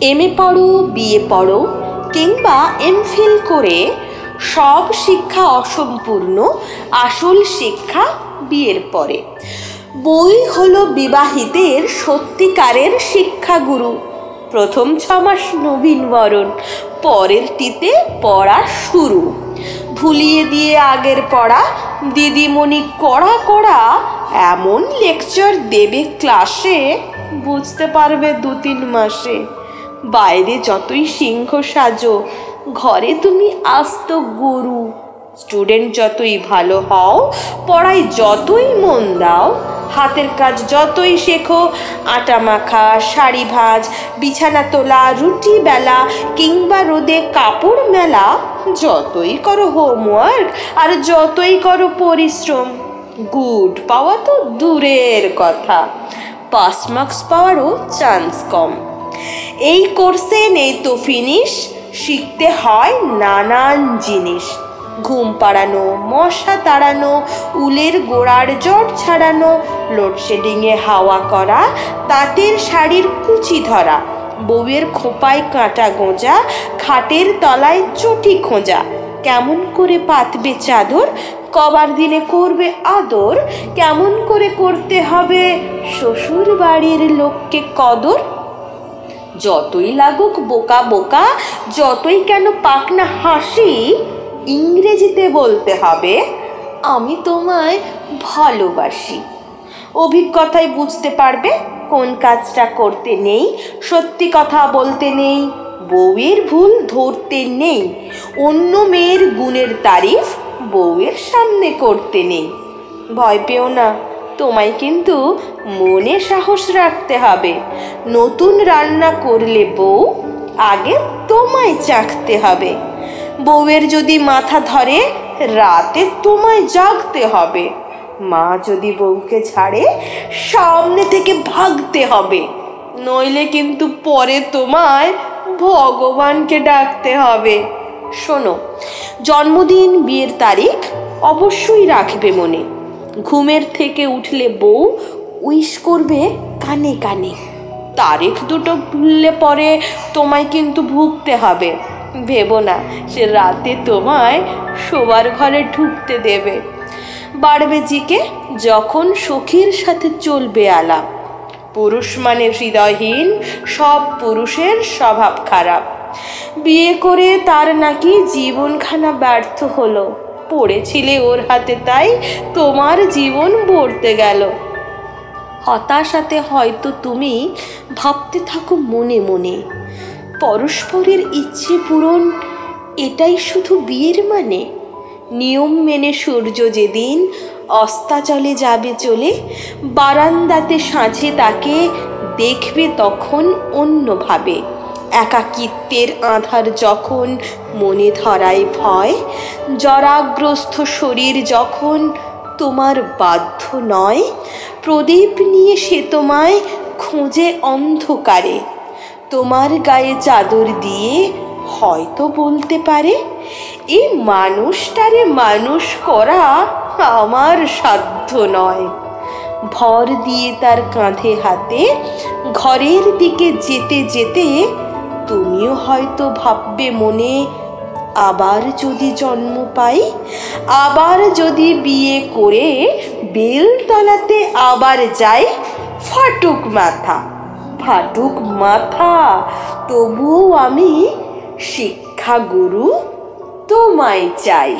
MA পড়ো, BA পড়ো কিংবা এমফিল করে সব শিক্ষা অসম্পূর্ণ, আসল শিক্ষা বিয়ের পরে। বই হলো বিবাহিতের সত্যিকারের শিক্ষাগুরু। প্রথম 6 মাস নবীন বরণ, পরেরটিতে পড়া শুরু। ভুলিয়ে দিয়ে আগের পড়া, দিদিমণি কড়া কড়া এমন লেকচার দেবে ক্লাসে, বুঝতে পারবে 2-3 মাসে। বাইরে যতই সিংহ সাজো, ঘরে তুমি আস্ত গরু। স্টুডেন্ট যতই ভালো হও, পড়ায় যতই মন দাও, হাতের কাজ যতই শেখো, আটা মাখা, শাড়ি ভাজ, বিছানা তোলা, রুটি বেলা কিংবা রোদে কাপড় মেলা, যতই করো হোমওয়ার্ক আর যতই করো পরিশ্রম, গুড পাওয়া তো দূরের কথা, পাস মার্কস পাওয়ারও চান্স কম। এই কোর্সে নেই তো ফিনিশ, শিখতে হয় নানান জিনিস। ঘুম পাড়ানো, মশা তাড়ানো, উলের গোড়ার জট ছাড়ানো, লোডশেডিংয়ে হাওয়া করা, তাঁতের শাড়ির কুচি ধরা, বউয়ের খোপায় কাঁটা গোঁজা, খাটের তলায় চটি খোঁজা, কেমন করে পাতবে চাদর, কবার দিনে করবে আদর, কেমন করে করতে হবে শ্বশুর বাড়ির লোককে কদর। যতই লাগুক বোকা বোকা, যতই কেন পাক না হাসি, ইংরেজিতে বলতে হবে আমি তোমায় ভালোবাসি। অভিজ্ঞতায় বুঝতে পারবে কোন কাজটা করতে নেই, সত্যি কথা বলতে নেই, বউয়ের ভুল ধরতে নেই, অন্য মেয়ের গুণের তারিফ বউয়ের সামনে করতে নেই। ভয় পেও না, তোমায় কিন্তু মনে সাহস রাখতে হবে। নতুন রান্না করলে বউ আগে তোমায় চাখতে হবে। বউয়ের যদি মাথা ধরে, রাতে তোমায় জাগতে হবে। মা যদি বউকে ছাড়ে, সামনে থেকে ভাগতে হবে, নইলে কিন্তু পরে তোমায় ভগবানকে ডাকতে হবে। শোনো, জন্মদিন, বিয়ের তারিখ অবশ্যই রাখবে মনে। ঘুমের থেকে উঠলে বউ উইশ করবে কানে কানে। তারিখ দুটো ভুললে পরে তোমায় কিন্তু ভুগতে হবে। ভেবো না সে রাতে তোমায় শোবার ঘরে ঢুকতে দেবে। বাড়বে জিকে যখন সখীর সাথে চলবে আলাপ। পুরুষ মানে হৃদয়হীন, সব পুরুষের স্বভাব খারাপ। বিয়ে করে তার নাকি জীবনখানা ব্যর্থ হলো, পড়েছিলে ওর হাতে তাই তোমার জীবন বর্তে গেল। হতাশাতে হয়তো তুমি ভাবতে থাকো মনে মনে, পরস্পরের ইচ্ছে পূরণ এটাই শুধু বিয়ের মানে। নিয়ম মেনে সূর্য যেদিন অস্তাচলে যাবে চলে, বারান্দাতে সাঁঝে তাকে দেখবে তখন অন্যভাবে। একাকিত্বের আধার যখন মনে ধরায় ভয়, জরাগ্রস্ত শরীর যখন তোমার বাধ্য নয়, প্রদীপ নিয়ে সে তোমায় খোঁজে অন্ধকারে। তোমার গায়ে চাদর দিয়ে হয়তো বলতে পারে, এই মানুষটারে মানুষ করা আমার সাধ্য নয়। ভর দিয়ে তার কাঁধে হাতে ঘরের দিকে যেতে যেতে তুমিও হয়তো ভাববে মনে, আবার যদি জন্ম পাই, আবার যদি বিয়ে করে বেলতলাতে আবার যাই, ফাটুক মাথা, ফাটুক মাথা, তবুও আমি শিক্ষাগুরু তোমায় চাই।